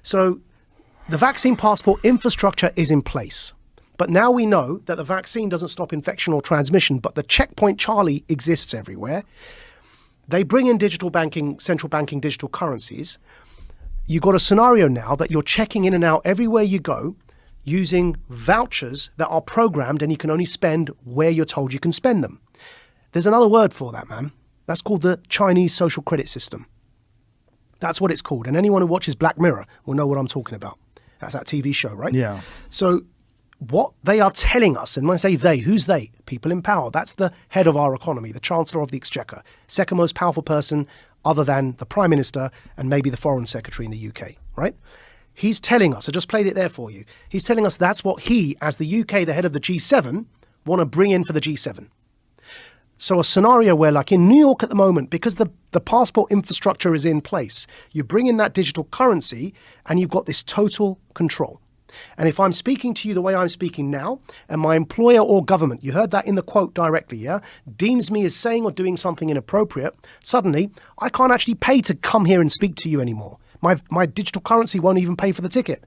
So the vaccine passport infrastructure is in place. But now we know that the vaccine doesn't stop infection or transmission, but the checkpoint Charlie exists everywhere. They bring in digital banking, central banking digital currencies. You've got a scenario now that you're checking in and out everywhere you go using vouchers that are programmed, and you can only spend where you're told you can spend them. There's another word for that, man. That's called the Chinese social credit system. That's what it's called. And anyone who watches Black Mirror will know what I'm talking about. That's that TV show, right? Yeah. So what they are telling us, and when I say they, who's they? People in power. That's the head of our economy, the Chancellor of the Exchequer, second most powerful person other than the Prime Minister and maybe the Foreign Secretary in the UK, right? He's telling us, I just played it there for you. He's telling us that's what he, as the UK, the head of the G7, want to bring in for the G7. So a scenario where, like in New York at the moment, because the passport infrastructure is in place, you bring in that digital currency and you've got this total control. And if I'm speaking to you the way I'm speaking now, and my employer or government, you heard that in the quote directly, yeah, deems me as saying or doing something inappropriate, suddenly I can't actually pay to come here and speak to you anymore. My digital currency won't even pay for the ticket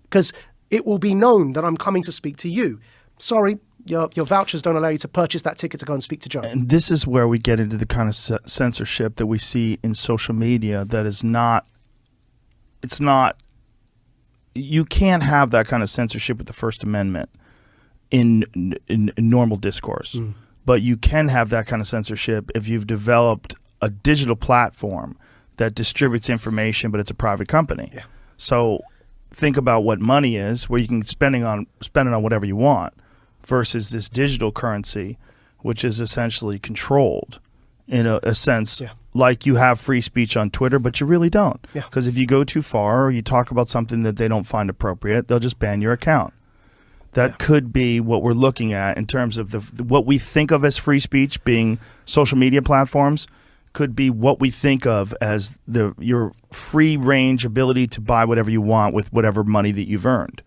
because it will be known that I'm coming to speak to you. Sorry, your vouchers don't allow you to purchase that ticket to go and speak to Joe. And this is where we get into the kind of censorship that we see in social media that is not, it's not, you can't have that kind of censorship with the First Amendment in normal discourse. But you can have that kind of censorship if you've developed a digital platform that distributes information, but it's a private company. Yeah. So think about what money is, where you can spend it on whatever you want, versus this digital currency, which is essentially controlled in a sense. Yeah. Like you have free speech on Twitter, but you really don't. Yeah. Because if you go too far or you talk about something that they don't find appropriate, they'll just ban your account. That could be what we're looking at in terms of what we think of as free speech being social media platforms could be what we think of as your free range ability to buy whatever you want with whatever money that you've earned.